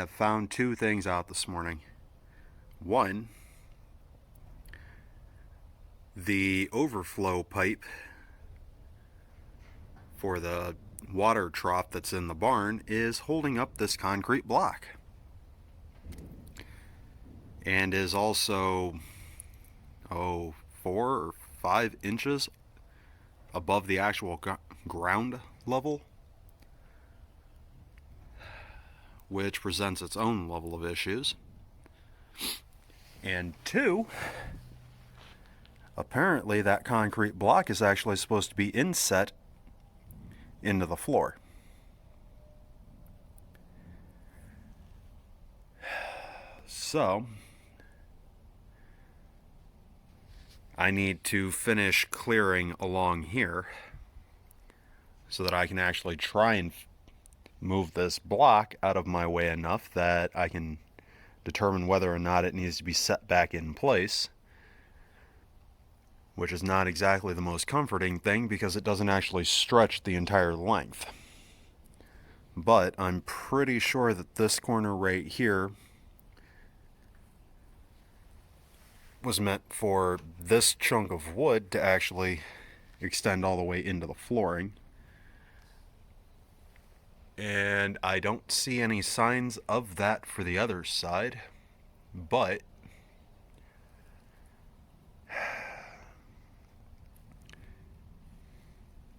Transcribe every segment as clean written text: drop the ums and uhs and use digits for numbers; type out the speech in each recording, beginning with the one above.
have found two things out this morning. One, the overflow pipe for the water trough that's in the barn is holding up this concrete block and is also 4 or 5 inches above the actual ground level, which presents its own level of issues. And two, apparently that concrete block is actually supposed to be inset into the floor. So I need to finish clearing along here so that I can actually try and move this block out of my way enough that I can determine whether or not it needs to be set back in place, which is not exactly the most comforting thing because it doesn't actually stretch the entire length. But I'm pretty sure that this corner right here was meant for this chunk of wood to actually extend all the way into the flooring. And I don't see any signs of that for the other side, but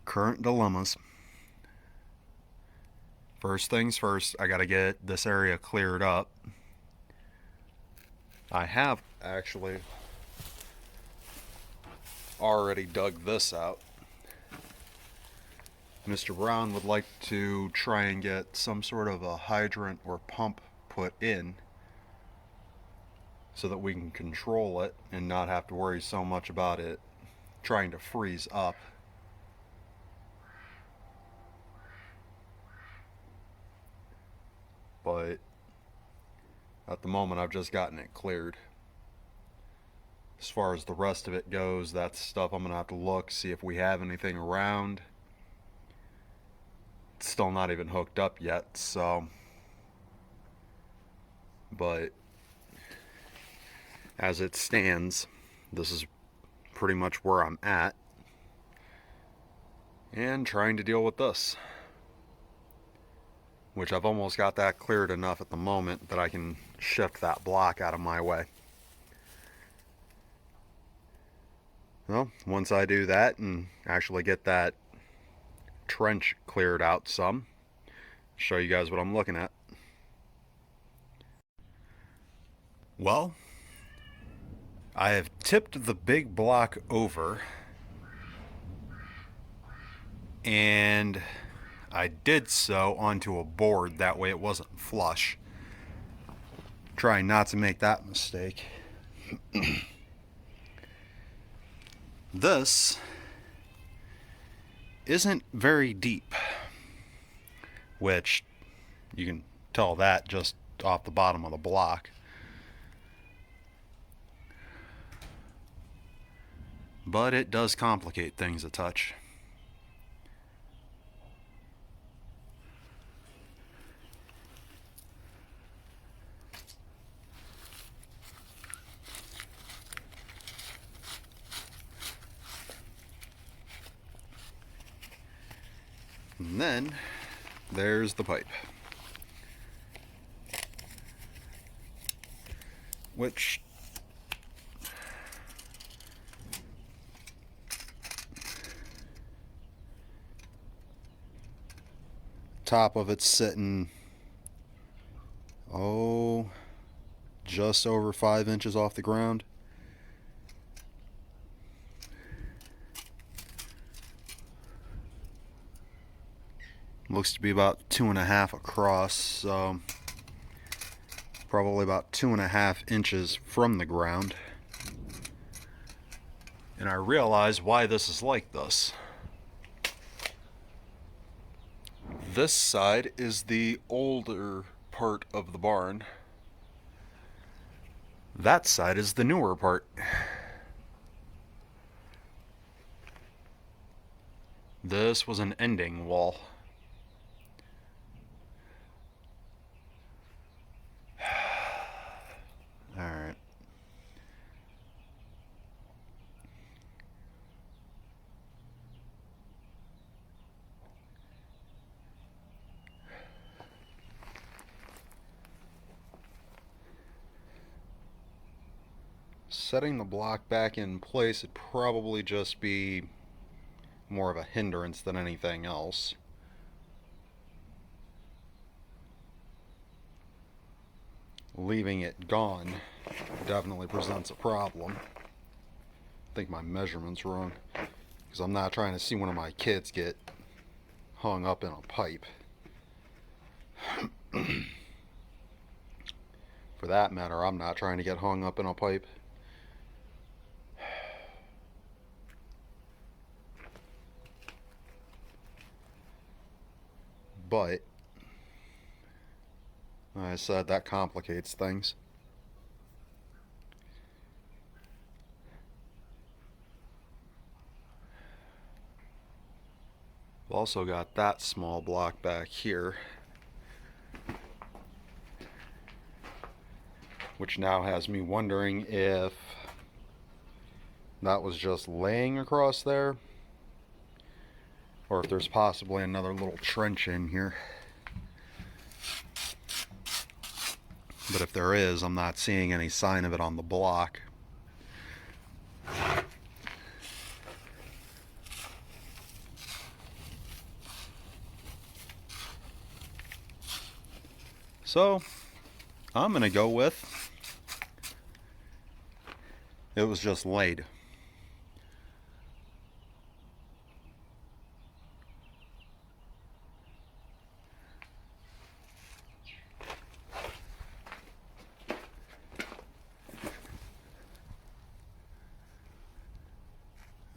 current dilemmas. First things first, I gotta get this area cleared up. I have actually already dug this out. Mr. Brown would like to try and get some sort of a hydrant or pump put in so that we can control it and not have to worry so much about it trying to freeze up. But at the moment I've just gotten it cleared. As far as the rest of it goes, that's stuff I'm gonna have to look, see if we have anything around. It's still not even hooked up yet, so. But as it stands, this is pretty much where I'm at. And trying to deal with this. Which I've almost got that cleared enough at the moment that I can shift that block out of my way. Well, once I do that and actually get that trench cleared out some, show you guys what I'm looking at. Well, I have tipped the big block over, and I did so onto a board, that way it wasn't flush. Trying not to make that mistake. This isn't very deep, which you can tell that just off the bottom of the block. But it does complicate things a touch. And then there's the pipe, which top of it's sitting just over 5 inches off the ground. Looks to be about 2.5 across, so probably about 2.5 inches from the ground. And I realize why this is like this. This side is the older part of the barn. That side is the newer part. This was an ending wall. setting the block back in place would probably just be more of a hindrance than anything else. Leaving it gone definitely presents a problem. I think my measurement's wrong, because I'm not trying to see one of my kids get hung up in a pipe. For that matter, I'm not trying to get hung up in a pipe. But, like I said, that complicates things. We've also got that small block back here, which now has me wondering if that was just laying across there, or if there's possibly another little trench in here. But if there is, I'm not seeing any sign of it on the block. So, I'm gonna go with it was just laid.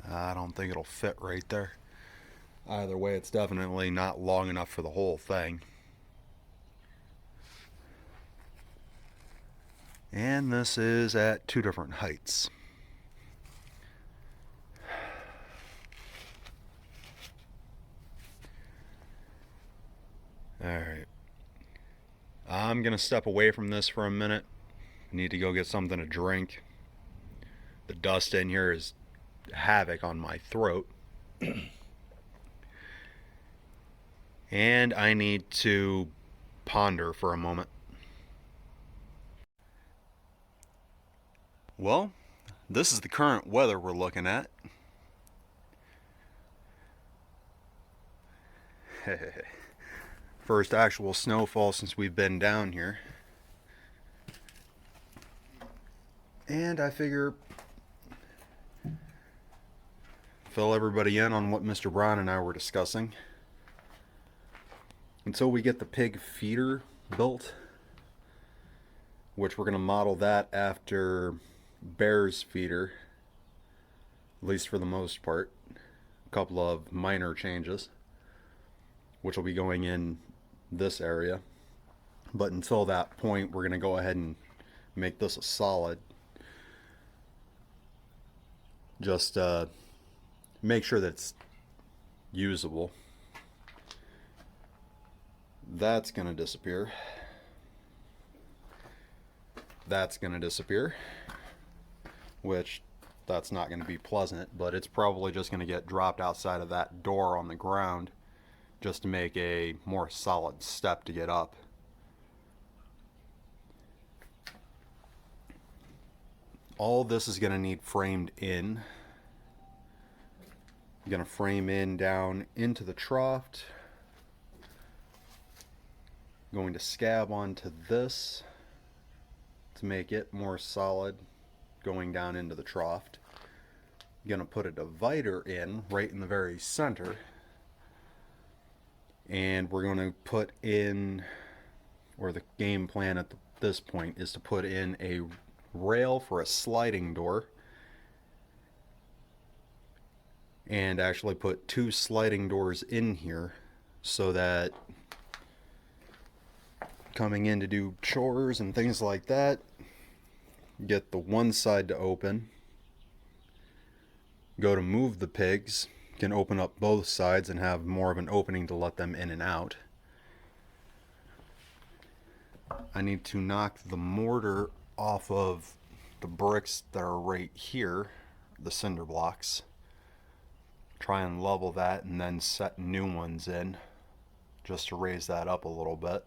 I don't think it'll fit right there. Either way, it's definitely not long enough for the whole thing. And this is at two different heights. Alright. I'm gonna step away from this for a minute. I need to go get something to drink. The dust in here is havoc on my throat. And I need to ponder for a moment. Well, this is the current weather we're looking at. First actual snowfall since we've been down here. And I figure fill everybody in on what Mr. Brown and I were discussing. Until we get the pig feeder built, which we're going to model that after Bear's feeder, at least for the most part. A couple of minor changes, which will be going in this area. But until that point, we're going to go ahead and make this a solid. Just make sure that it's usable. That's going to disappear. That's going to disappear. Which, that's not going to be pleasant, but it's probably just going to get dropped outside of that door on the ground just to make a more solid step to get up. All this is going to need framed in. I'm going to frame in down into the trough. Going to scab onto this to make it more solid going down into the trough. Going to put a divider in right in the very center, and we're going to put in, or the game plan at this point is to put in a rail for a sliding door, and actually put two sliding doors in here so that coming in to do chores and things like that, get the one side to open, go to move the pigs, can open up both sides and have more of an opening to let them in and out. I need to knock the mortar off of the bricks that are right here, the cinder blocks. Try and level that and then set new ones in just to raise that up a little bit.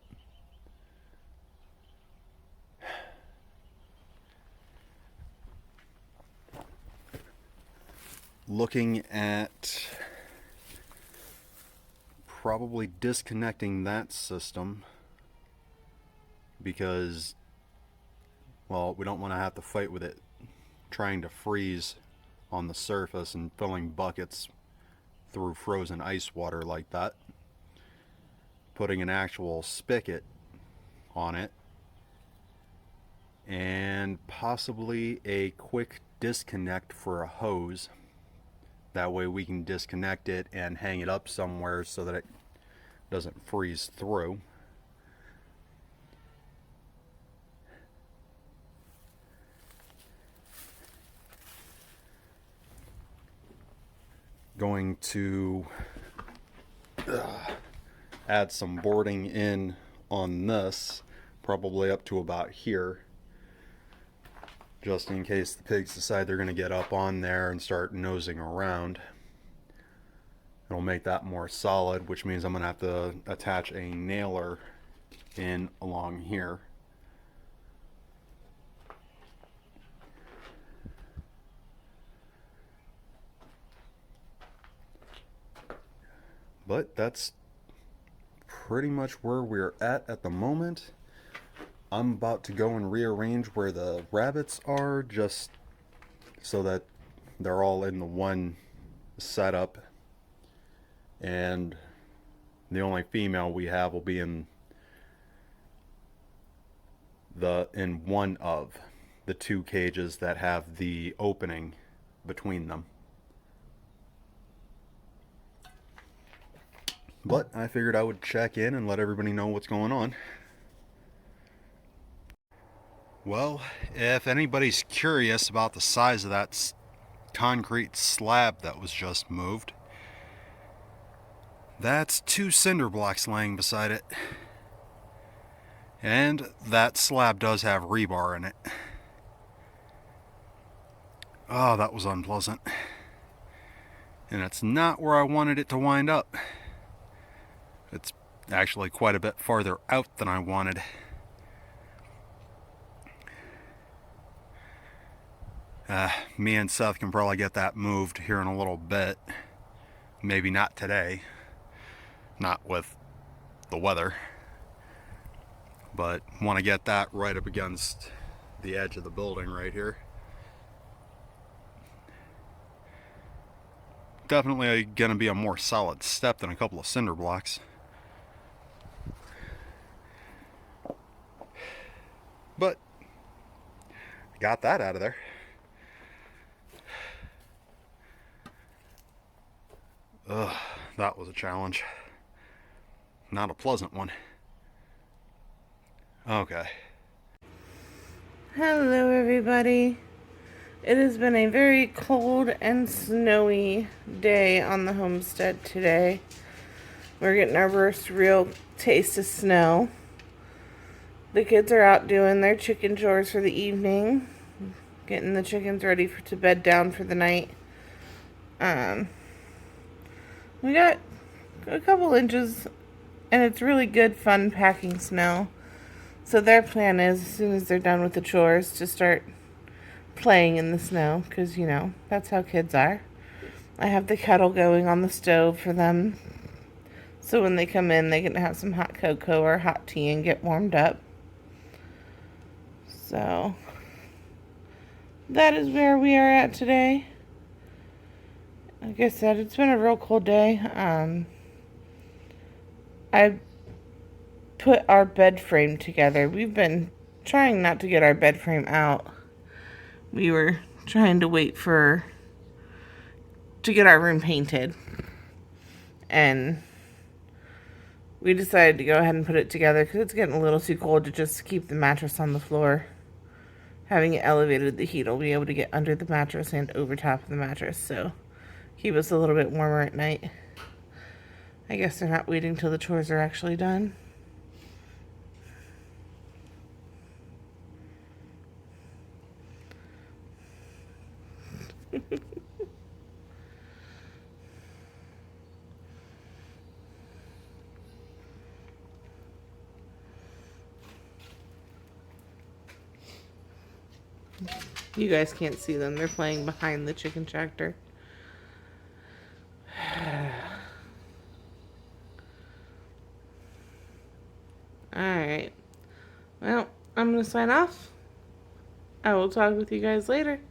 looking at probably disconnecting that system because, well, we don't want to have to fight with it trying to freeze on the surface and filling buckets through frozen ice water like that. Putting an actual spigot on it and possibly a quick disconnect for a hose. That way we can disconnect it and hang it up somewhere so that it doesn't freeze through. Going to add some boarding in on this, probably up to about here, just in case the pigs decide they're going to get up on there and start nosing around. It'll make that more solid, which means I'm going to have to attach a nailer in along here. But that's pretty much where we're at the moment. I'm about to go and rearrange where the rabbits are just so that they're all in the one setup, and the only female we have will be in one of the two cages that have the opening between them. But I figured I would check in and let everybody know what's going on. Well, if anybody's curious about the size of that concrete slab that was just moved, that's 2 cinder blocks laying beside it. And that slab does have rebar in it. Oh, that was unpleasant. And it's not where I wanted it to wind up. It's actually quite a bit farther out than I wanted. Me and Seth can probably get that moved here in a little bit. Maybe not today. Not with the weather. But want to get that right up against the edge of the building right here. Definitely going to be a more solid step than a couple of cinder blocks. But got that out of there. Ugh, that was a challenge. Not a pleasant one. Okay. Hello everybody. It has been a very cold and snowy day on the homestead today. We're getting our first real taste of snow. The kids are out doing their chicken chores for the evening, getting the chickens ready to bed down for the night. We got a couple inches, and it's really good fun packing snow. So their plan is, as soon as they're done with the chores, to start playing in the snow, because, you know, that's how kids are. I have the kettle going on the stove for them, so when they come in, they can have some hot cocoa or hot tea and get warmed up. So that is where we are at today. Like I said, it's been a real cold day. I put our bed frame together. We've been trying not to get our bed frame out. We were trying to wait to get our room painted. And we decided to go ahead and put it together because it's getting a little too cold to just keep the mattress on the floor. Having it elevated, the heat will be able to get under the mattress and over top of the mattress, so keep us a little bit warmer at night. I guess they're not waiting till the chores are actually done. You guys can't see them. They're playing behind the chicken tractor. I'm going to sign off. I will talk with you guys later.